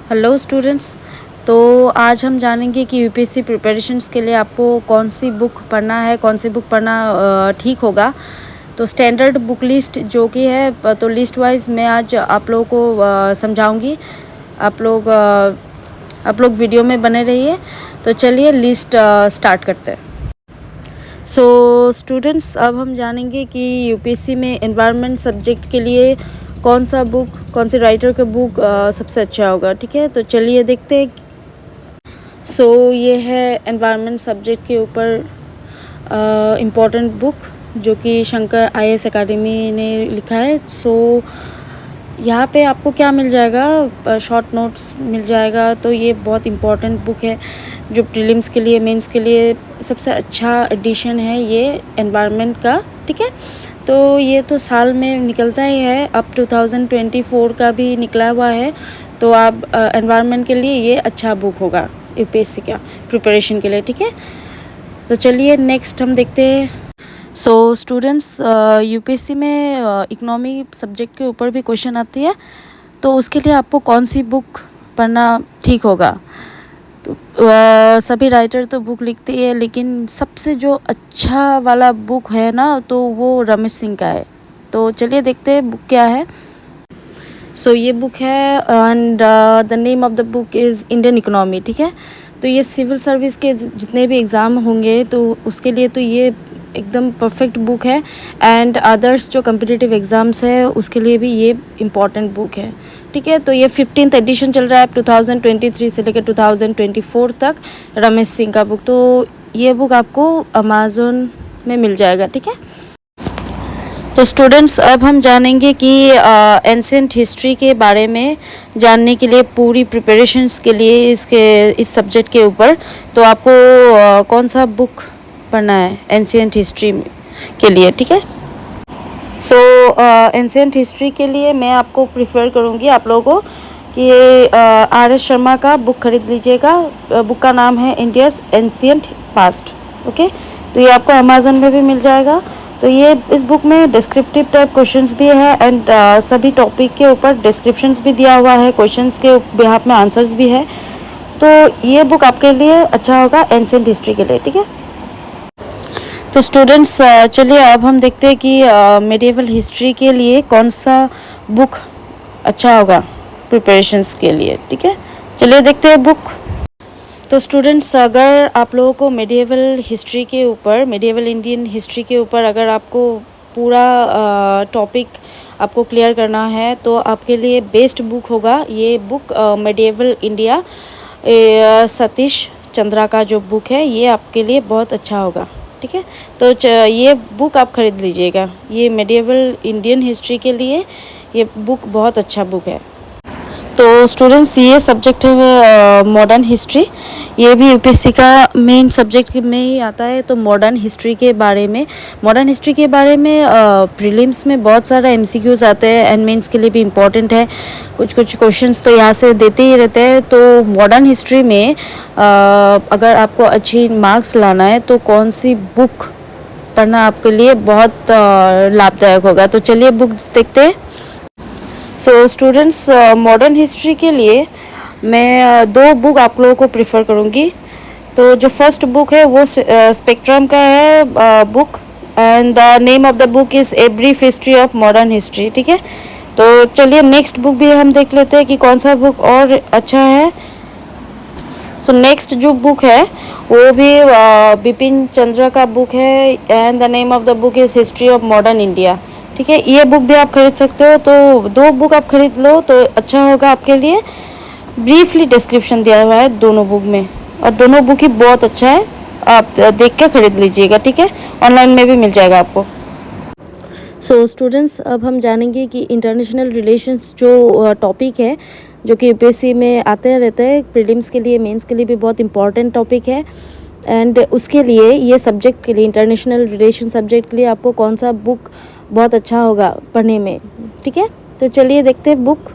Hello students. तो आज हम जानेंगे कि यूपीएससी प्रिपरेशंस के लिए आपको कौन सी बुक पढ़ना है, कौन सी बुक पढ़ना ठीक होगा। तो स्टैंडर्ड बुक लिस्ट जो कि है, तो लिस्ट वाइज मैं आज आप लोगों को समझाऊंगी। आप लोग वीडियो में बने रहिए। तो चलिए लिस्ट स्टार्ट करते हैं। सो स्टूडेंट्स, अब हम जानेंगे कि यूपीएससी में एनवायरनमेंट सब्जेक्ट के लिए कौन सा बुक, कौन से राइटर का बुक सबसे अच्छा होगा। ठीक है, तो चलिए देखते हैं। ये है एनवायरनमेंट सब्जेक्ट के ऊपर इम्पोर्टेंट बुक जो कि शंकर आईएएस एकेडमी ने लिखा है। यहाँ पे आपको क्या मिल जाएगा, शॉर्ट नोट्स मिल जाएगा। तो ये बहुत इम्पोर्टेंट बुक है जो प्रीलिम्स के लिए, मेंस के लिए सबसे अच्छा एडिशन है ये एनवायरनमेंट का। ठीक है, तो ये तो साल में निकलता ही है, अब 2024 का भी निकला हुआ है। तो आप एनवायरनमेंट के लिए ये अच्छा बुक होगा यूपीएससी का प्रिपरेशन के लिए। ठीक है, तो चलिए नेक्स्ट हम देखते हैं। स्टूडेंट्स, यूपीएससी में इकोनॉमी सब्जेक्ट के ऊपर भी क्वेश्चन आती है। तो उसके लिए आपको कौन सी बुक पढ़ना ठीक होगा। तो सभी राइटर तो बुक लिखते ही है, लेकिन सबसे जो अच्छा वाला बुक है ना, तो वो रमेश सिंह का है। तो चलिए देखते हैं बुक क्या है। ये बुक है and the name of the book is Indian economy. ठीक है, तो ये सिविल सर्विस के जितने भी एग्ज़ाम होंगे तो उसके लिए तो ये एकदम परफेक्ट बुक है। एंड अदर्स जो कम्पिटिटिव एग्ज़ाम्स है उसके लिए भी ये इम्पॉर्टेंट बुक है। ठीक है, तो ये 15th एडिशन चल रहा है 2023 से लेकर 2024 तक, रमेश सिंह का बुक। तो ये बुक आपको अमेज़न में मिल जाएगा। ठीक है, तो स्टूडेंट्स, अब हम जानेंगे कि एंशिएंट हिस्ट्री के बारे में जानने के लिए, पूरी प्रिपरेशंस के लिए इस सब्जेक्ट के ऊपर तो आपको कौन सा बुक पढ़ना है एंशिएंट हिस्ट्री के लिए। ठीक है, एंशिएंट हिस्ट्री के लिए मैं आपको प्रिफर करूँगी आप लोगों को कि आर.एस. शर्मा का बुक खरीद लीजिएगा। बुक का नाम है इंडियाज़ एंशिएंट पास्ट। ओके, तो ये आपको अमेज़न में भी मिल जाएगा। तो ये इस बुक में डिस्क्रिप्टिव टाइप क्वेश्चंस भी है एंड सभी टॉपिक के ऊपर डिस्क्रिप्शंस भी दिया हुआ है, क्वेश्चंस के बिहाफ में आंसर्स भी है। तो ये बुक आपके लिए अच्छा होगा एंशिएंट हिस्ट्री के लिए। ठीक है, तो स्टूडेंट्स चलिए अब हम देखते हैं कि मेडिएवल हिस्ट्री के लिए कौन सा बुक अच्छा होगा प्रिपरेशंस के लिए। ठीक है, चलिए देखते हैं बुक। तो स्टूडेंट्स, अगर आप लोगों को मेडिएवल हिस्ट्री के ऊपर, मेडिएवल इंडियन हिस्ट्री के ऊपर अगर आपको पूरा टॉपिक आपको क्लियर करना है तो आपके लिए बेस्ट बुक होगा ये book, medieval India, Satish Chandra का जो बुक है ये आपके लिए बहुत अच्छा होगा। ठीक है, तो ये बुक आप खरीद लीजिएगा। ये मेडिएवल इंडियन हिस्ट्री के लिए ये बुक बहुत अच्छा बुक है। तो स्टूडेंट्स, ये सब्जेक्ट है मॉडर्न हिस्ट्री। ये भी यूपीएससी का मेन सब्जेक्ट में ही आता है। तो मॉडर्न हिस्ट्री के बारे में प्रीलिम्स में बहुत सारा एमसीक्यूज आते हैं एंड मेंस के लिए भी इम्पोर्टेंट है। कुछ क्वेश्चंस तो यहाँ से देते ही रहते हैं। तो मॉडर्न हिस्ट्री में अगर आपको अच्छी मार्क्स लाना है तो कौन सी बुक पढ़ना आपके लिए बहुत लाभदायक होगा। तो चलिए बुक्स देखते हैं। स्टूडेंट्स, मॉडर्न हिस्ट्री के लिए मैं दो बुक आप लोगों को प्रिफर करूँगी। तो जो फर्स्ट बुक है वो स्पेक्ट्रम का है book and the name of the book is a brief history of modern history. ठीक है, तो चलिए नेक्स्ट बुक भी हम देख लेते हैं कि कौन सा बुक और अच्छा है। नेक्स्ट जो बुक है वो भी बिपिन चंद्र का बुक है and the name of the book is history of modern India. ठीक है, ये बुक भी आप खरीद सकते हो। तो दो बुक आप खरीद लो तो अच्छा होगा आपके लिए। ब्रीफली डिस्क्रिप्शन दिया हुआ है दोनों बुक में और दोनों बुक ही बहुत अच्छा है, आप देख के खरीद लीजिएगा। ठीक है, ऑनलाइन में भी मिल जाएगा आपको। स्टूडेंट्स, अब हम जानेंगे कि इंटरनेशनल रिलेशंस जो टॉपिक है जो कि यूपीएससी में आते रहते हैं, प्रीलिम्स के लिए, मेंस के लिए भी बहुत इंपॉर्टेंट टॉपिक है। एंड उसके लिए ये सब्जेक्ट के लिए, इंटरनेशनल रिलेशन सब्जेक्ट के लिए आपको कौन सा बुक बहुत अच्छा होगा पढ़ने में। ठीक है, तो चलिए देखते हैं बुक।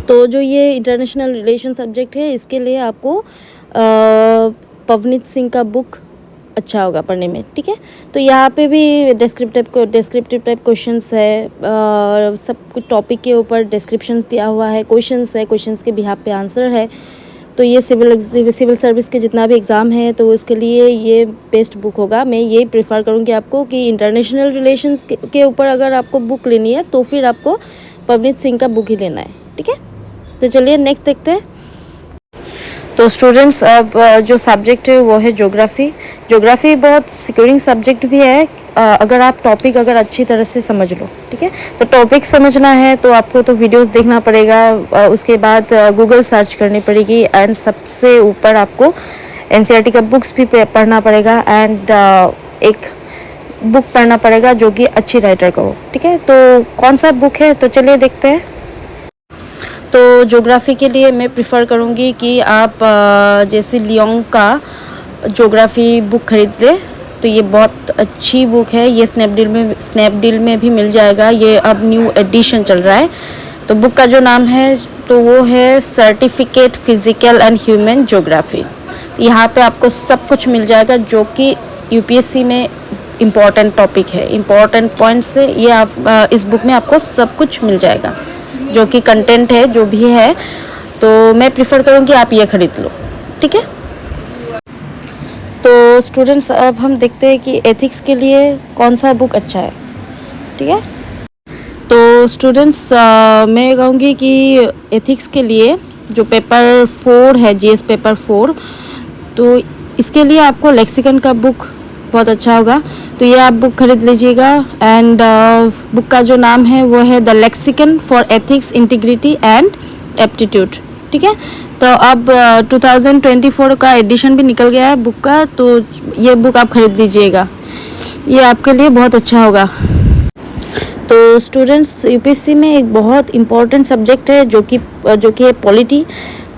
तो जो ये इंटरनेशनल रिलेशन सब्जेक्ट है इसके लिए आपको पवनीत सिंह का बुक अच्छा होगा पढ़ने में, ठीक है। तो यहाँ पे भी डिस्क्रिप्टिव टाइप क्वेश्चंस है, सब कुछ टॉपिक के ऊपर डिस्क्रिप्शंस दिया हुआ है, क्वेश्चंस के बिहाफ पे आंसर है। तो ये सिविल सर्विस के जितना भी एग्ज़ाम है तो उसके लिए ये बेस्ट बुक होगा। मैं ये प्रेफर करूँगी आपको कि इंटरनेशनल रिलेशंस के ऊपर अगर आपको बुक लेनी है तो फिर आपको पवनीत सिंह का बुक ही लेना है, ठीक है। तो चलिए नेक्स्ट देखते हैं। तो स्टूडेंट्स अब जो सब्जेक्ट है वो है ज्योग्राफी बहुत सिक्योरिंग सब्जेक्ट भी है, अगर आप टॉपिक अगर अच्छी तरह से समझ लो, ठीक है। तो टॉपिक समझना है तो आपको तो वीडियोस देखना पड़ेगा, उसके बाद गूगल सर्च करनी पड़ेगी, एंड सबसे ऊपर आपको एनसीईआरटी का बुक्स भी पढ़ना पड़ेगा, एंड एक बुक पढ़ना पड़ेगा जो कि अच्छी राइटर का हो, ठीक है। तो कौन सा बुक है, तो चलिए देखते हैं। तो ज्योग्राफी के लिए मैं प्रिफ़र करूँगी कि आप जैसे लियोंग का ज्योग्राफी बुक खरीद लें। तो ये बहुत अच्छी बुक है, ये स्नैपडील में भी मिल जाएगा, ये अब न्यू एडिशन चल रहा है। तो बुक का जो नाम है तो वो है certificate physical and human geography. यहाँ पे आपको सब कुछ मिल जाएगा जो कि यूपीएससी में इम्पॉर्टेंट टॉपिक है, इम्पॉर्टेंट पॉइंट्स है, ये आप इस बुक में आपको सब कुछ मिल जाएगा जो कि कंटेंट है जो भी है। तो मैं प्रिफ़र करूँगी आप ये ख़रीद लो, ठीक है। तो स्टूडेंट्स अब हम देखते हैं कि एथिक्स के लिए कौन सा बुक अच्छा है, ठीक है। तो स्टूडेंट्स मैं कहूँगी कि एथिक्स के लिए जो पेपर 4 है, जीएस पेपर 4, तो इसके लिए आपको लेक्सिकन का बुक बहुत अच्छा होगा, तो ये आप बुक खरीद लीजिएगा। एंड बुक का जो नाम है वो है the lexicon for ethics integrity and aptitude, ठीक है। तो अब 2024 का एडिशन भी निकल गया है बुक का, तो ये बुक आप खरीद लीजिएगा, ये आपके लिए बहुत अच्छा होगा। तो स्टूडेंट्स यूपीएससी में एक बहुत इम्पॉर्टेंट सब्जेक्ट है जो कि है पॉलिटी।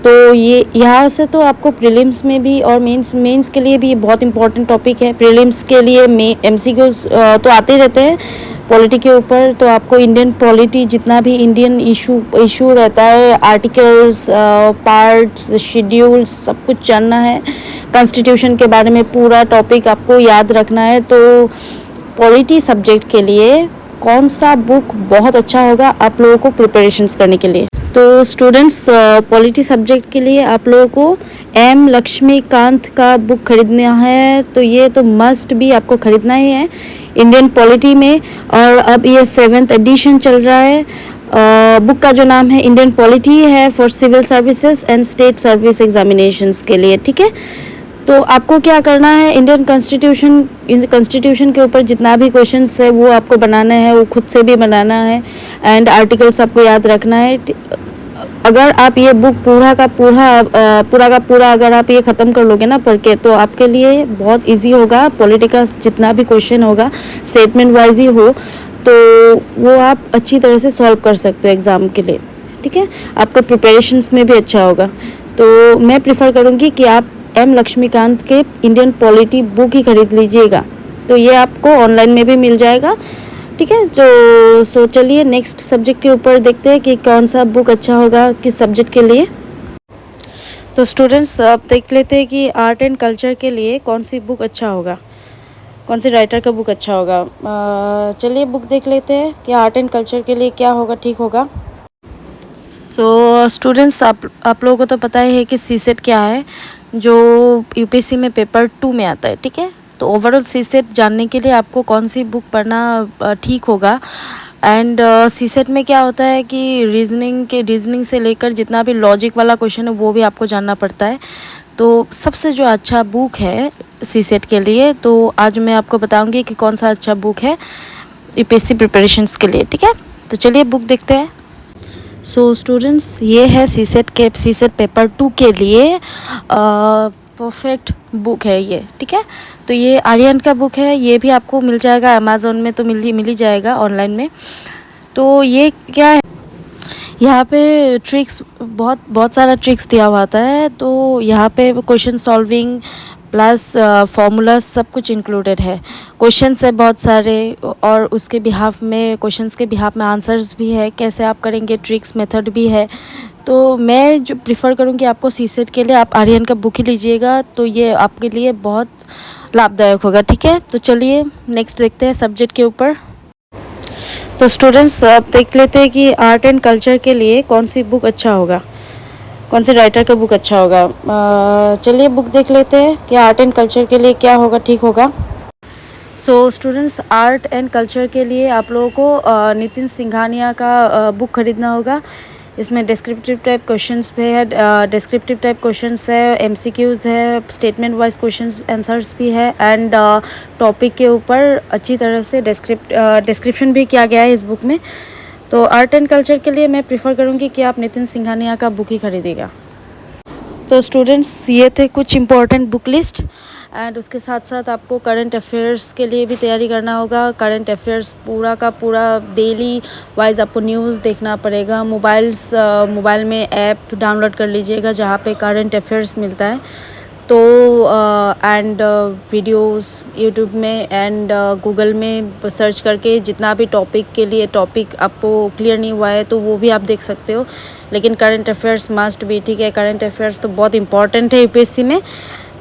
तो ये यहाँ से तो आपको प्रीलिम्स में भी और मेंस के लिए भी ये बहुत इंपॉर्टेंट टॉपिक है। प्रीलिम्स के लिए एमसीक्यूज तो आते ही रहते हैं पॉलिटी के ऊपर, तो आपको इंडियन पॉलिटी जितना भी इंडियन इशू रहता है, आर्टिकल्स, पार्ट्स, शेड्यूल्स, सब कुछ जानना है। कॉन्स्टिट्यूशन के बारे में पूरा टॉपिक आपको याद रखना है। तो पॉलिटी सब्जेक्ट के लिए कौन सा बुक बहुत अच्छा होगा आप लोगों को प्रिपरेशंस करने के लिए? तो स्टूडेंट्स पॉलिटी सब्जेक्ट के लिए आप लोगों को एम लक्ष्मीकांत का बुक खरीदना है, तो ये तो मस्ट भी आपको खरीदना ही है इंडियन पॉलिटी में, और अब ये 7th एडिशन चल रहा है। बुक का जो नाम है इंडियन पॉलिटी है for civil services and state service examinations के लिए, ठीक है। तो आपको क्या करना है, इंडियन कॉन्स्टिट्यूशन के ऊपर जितना भी क्वेश्चंस है वो आपको बनाना है, वो खुद से भी बनाना है, एंड आर्टिकल्स आपको याद रखना है। अगर आप ये बुक पूरा का पूरा अगर आप ये ख़त्म कर लोगे ना पढ़ के, तो आपके लिए बहुत इजी होगा। पॉलिटी का जितना भी क्वेश्चन होगा स्टेटमेंट वाइज ही हो, तो वो आप अच्छी तरह से सॉल्व कर सकते हो एग्ज़ाम के लिए, ठीक है। आपका प्रिपरेशंस में भी अच्छा होगा। तो मैं प्रिफ़र करूँगी कि आप एम लक्ष्मीकांत के इंडियन पॉलिटी बुक ही खरीद लीजिएगा, तो ये आपको ऑनलाइन में भी मिल जाएगा, ठीक है। सो चलिए नेक्स्ट सब्जेक्ट के ऊपर देखते हैं कि कौन सा बुक अच्छा होगा किस सब्जेक्ट के लिए। तो स्टूडेंट्स अब देख लेते हैं कि आर्ट एंड कल्चर के लिए कौन सी बुक अच्छा होगा, कौन सी राइटर का बुक अच्छा होगा। चलिए बुक देख लेते हैं कि आर्ट एंड कल्चर के लिए क्या होगा, ठीक होगा। सो स्टूडेंट्स आप लोगों को तो पता ही है कि सीसेट क्या है, जो यूपीएससी में पेपर 2 में आता है, ठीक है। तो ओवरऑल सीसेट जानने के लिए आपको कौन सी बुक पढ़ना ठीक होगा। एंड सीसेट में क्या होता है कि रीजनिंग से लेकर जितना भी लॉजिक वाला क्वेश्चन है वो भी आपको जानना पड़ता है। तो सबसे जो अच्छा बुक है सीसेट के लिए, तो आज मैं आपको बताऊंगी कि कौन सा अच्छा बुक है यूपीएससी प्रिपरेशंस के लिए, ठीक है। तो चलिए बुक देखते हैं। सो स्टूडेंट्स ये है सीसेट पेपर 2 के लिए परफेक्ट बुक है ये, ठीक है। तो ये आर्यन का बुक है, ये भी आपको मिल जाएगा अमेज़ॉन में, तो मिल ही जाएगा ऑनलाइन में। तो ये क्या है, यहाँ पे ट्रिक्स बहुत सारा ट्रिक्स दिया हुआ आता है। तो यहाँ पे क्वेश्चन सॉल्विंग प्लस फॉर्मूला सब कुछ इंक्लूडेड है। क्वेश्चंस है बहुत सारे, और उसके बिहाफ में क्वेश्चंस के बिहाफ में आंसर्स भी है, कैसे आप करेंगे, ट्रिक्स मेथड भी है। तो मैं जो प्रिफ़र करूँगी आपको सीसेट के लिए आप आर्यन का बुक ही लीजिएगा, तो ये आपके लिए बहुत लाभदायक होगा। ठीक है, तो चलिए नेक्स्ट देखते हैं सब्जेक्ट के ऊपर। तो स्टूडेंट्स अब देख लेते हैं कि आर्ट एंड कल्चर के लिए कौन सी बुक अच्छा होगा, कौन से राइटर का बुक अच्छा होगा। चलिए बुक देख लेते हैं कि आर्ट एंड कल्चर के लिए क्या होगा, ठीक होगा। So students art and culture के लिए आप लोगों को नितिन सिंघानिया का बुक खरीदना होगा। इसमें डिस्क्रिप्टिव टाइप क्वेश्चंस भी है, डिस्क्रिप्टिव टाइप क्वेश्चंस है, एमसीक्यूज़ है, स्टेटमेंट वाइज क्वेश्चंस आंसर्स भी है एंड टॉपिक के ऊपर अच्छी तरह से डिस्क्रिप्शन भी किया गया है इस बुक में। तो आर्ट एंड कल्चर के लिए मैं प्रीफर करूँगी कि आप नितिन सिंघानिया का बुक ही खरीदिएगा। तो स्टूडेंट्स ये थे कुछ इम्पोर्टेंट बुक लिस्ट एंड उसके साथ साथ आपको करंट अफेयर्स के लिए भी तैयारी करना होगा। करंट अफेयर्स पूरा का पूरा डेली वाइज आपको न्यूज़ देखना पड़ेगा। मोबाइल में ऐप डाउनलोड कर लीजिएगा जहाँ पे करंट अफेयर्स मिलता है। तो एंड वीडियोस यूट्यूब में एंड गूगल में सर्च करके जितना भी टॉपिक के लिए टॉपिक आपको क्लियर नहीं हुआ है तो वो भी आप देख सकते हो। लेकिन करंट अफेयर्स मस्ट भी, ठीक है, करंट अफेयर्स तो बहुत इंपॉर्टेंट है यूपीएससी में।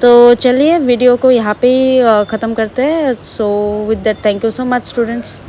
तो चलिए वीडियो को यहाँ पे ही ख़त्म करते हैं। So with that thank you so much students.